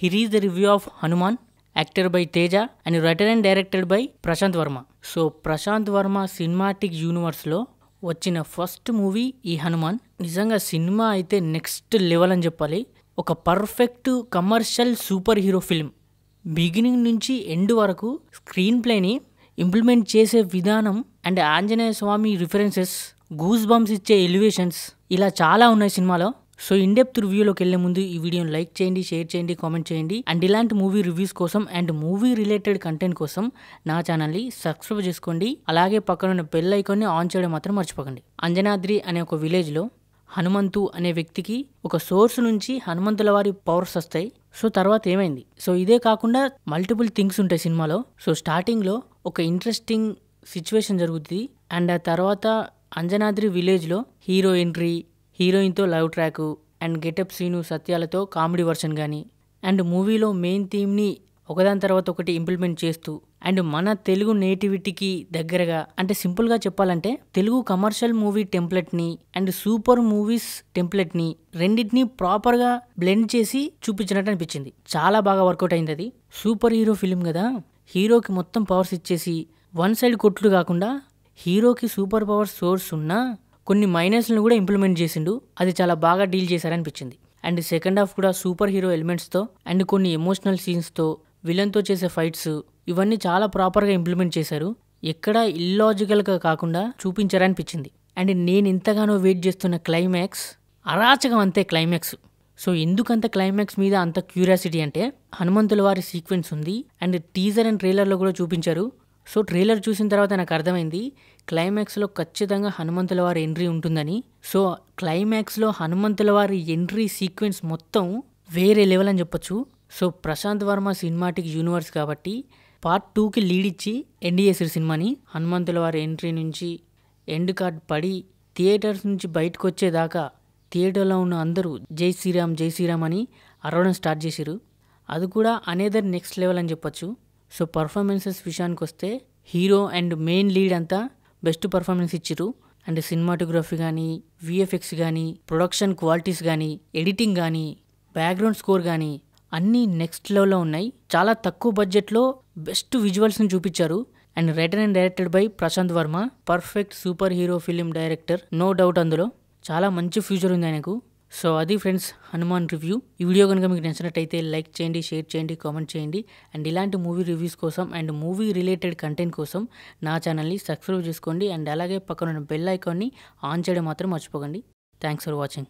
here is the review of Hanuman, acted by Teja and written and directed by Prashant Verma. So Prashanth Varma cinematic యూనివర్స్లో వచ్చిన first movie ఈ హనుమాన్. నిజంగా cinema అయితే next level అని చెప్పాలి. ఒక perfect commercial super hero film. Beginning నుంచి end వరకు స్క్రీన్ ప్లేని ఇంప్లిమెంట్ చేసే విధానం and Anjaneya Swami references, goose bumps ఇచ్చే ఎలివేషన్స్, ఇలా చాలా ఉన్నాయి సినిమాలో. సో ఇన్ డెప్త్ రివ్యూలోకి వెళ్లే ముందు ఈ వీడియోని లైక్ చేయండి, షేర్ చేయండి, కామెంట్ చేయండి. అండ్ ఇలాంటి మూవీ రివ్యూస్ కోసం అండ్ మూవీ రిలేటెడ్ కంటెంట్ కోసం నా ఛానల్ని సబ్స్క్రైబ్ చేసుకోండి. అలాగే పక్కనున్న బెల్ ఐకాన్ని ఆన్ చేయడం మాత్రం మర్చిపోకండి. అంజనాద్రి అనే ఒక విలేజ్లో హనుమంతు అనే వ్యక్తికి ఒక సోర్స్ నుంచి హనుమంతుల వారి పవర్స్ వస్తాయి. సో తర్వాత ఏమైంది? సో ఇదే కాకుండా మల్టిపుల్ థింగ్స్ ఉంటాయి సినిమాలో. సో స్టార్టింగ్లో ఒక ఇంట్రెస్టింగ్ సిచ్యువేషన్ జరుగుతుంది. అండ్ ఆ తర్వాత అంజనాద్రి విలేజ్లో హీరో ఎంట్రీ, హీరోయిన్తో love track and getup Seenu సత్యాలతో కామెడీ వర్షన్ కానీ, అండ్ మూవీలో మెయిన్ థీమ్ని ఒకదాని తర్వాత ఒకటి ఇంప్లిమెంట్ చేస్తూ అండ్ మన తెలుగు నేటివిటీకి దగ్గరగా, అంటే సింపుల్గా చెప్పాలంటే తెలుగు కమర్షియల్ మూవీ టెంప్లెట్ని అండ్ సూపర్ మూవీస్ టెంప్లెట్ని రెండింటినీ ప్రాపర్గా బ్లెండ్ చేసి చూపించినట్టు అనిపించింది. చాలా బాగా వర్కౌట్ అయింది. అది సూపర్ హీరో ఫిలిం కదా, హీరోకి మొత్తం పవర్స్ ఇచ్చేసి వన్ సైడ్ కొట్లు కాకుండా హీరోకి సూపర్ పవర్ సోర్స్ ఉన్నా కొన్ని మైనస్లను కూడా ఇంప్లిమెంట్ చేసిండు. అది చాలా బాగా డీల్ చేశారనిపించింది. అండ్ సెకండ్ హాఫ్ కూడా సూపర్ హీరో ఎలిమెంట్స్తో అండ్ కొన్ని ఎమోషనల్ సీన్స్తో, విలన్తో చేసే ఫైట్స్, ఇవన్నీ చాలా ప్రాపర్గా ఇంప్లిమెంట్ చేశారు. ఎక్కడ ఇల్లాజికల్గా కాకుండా చూపించారనిపించింది. అండ్ నేను ఎంతగానో వెయిట్ చేస్తున్న క్లైమాక్స్, అరాచకం అంతే క్లైమాక్స్. సో ఎందుకంత క్లైమాక్స్ మీద అంత క్యూరియాసిటీ అంటే హనుమంతుల వారి సీక్వెన్స్ ఉంది అండ్ టీజర్ అండ్ ట్రైలర్లో కూడా చూపించారు. సో ట్రైలర్ చూసిన తర్వాత నాకు అర్థమైంది క్లైమాక్స్లో ఖచ్చితంగా హనుమంతుల వారి ఎంట్రీ ఉంటుందని. సో క్లైమాక్స్లో హనుమంతుల వారి ఎంట్రీ సీక్వెన్స్ మొత్తం వేరే లెవెల్ అని చెప్పొచ్చు. So Prashanth Varma cinematic universe కాబట్టి పార్ట్ 2కి లీడ్ ఇచ్చి ఎండ్ చేసారు సినిమాని. హనుమంతుల వారి ఎంట్రీ నుంచి ఎండ్ కార్డ్ పడి థియేటర్స్ నుంచి బయటకు వచ్చేదాకా థియేటర్లో ఉన్న అందరూ జై శ్రీరామ్ జై శ్రీరామ్ అని అరవడం స్టార్ట్ చేశారు. అది కూడా అనేదర్ నెక్స్ట్ లెవెల్ అని చెప్పొచ్చు. సో పర్ఫార్మెన్సెస్ విషయానికి వస్తే హీరో అండ్ మెయిన్ లీడ్ అంతా బెస్ట్ పర్ఫార్మెన్స్ ఇచ్చారు. అండ్ సినిమాటోగ్రఫీ కానీ, విఎఫ్ఎక్స్ కానీ, ప్రొడక్షన్ క్వాలిటీస్ కానీ, ఎడిటింగ్ కానీ, బ్యాక్గ్రౌండ్ స్కోర్ కానీ అన్నీ నెక్స్ట్ లెవెల్లో ఉన్నాయి. చాలా తక్కువ బడ్జెట్లో బెస్ట్ విజువల్స్ని చూపించారు. And written and directed by Prasanth Varma, perfect super hero film director, no doubt. అందులో చాలా మంచి ఫ్యూచర్ ఉంది ఆయనకు. సో అది ఫ్రెండ్స్ హనుమాన్ రివ్యూ. ఈ వీడియో కనుక మీకు నచ్చినట్టయితే లైక్ చేయండి, షేర్ చేయండి, కామెంట్ చేయండి. అండ్ ఇలాంటి మూవీ రివ్యూస్ కోసం అండ్ మూవీ రిలేటెడ్ కంటెంట్ కోసం నా ఛానల్ని సబ్స్క్రైబ్ చేసుకోండి. అండ్ అలాగే పక్కన బెల్ ఐకాన్ని ఆన్ చేయడం మాత్రం మర్చిపోకండి. Thanks for watching.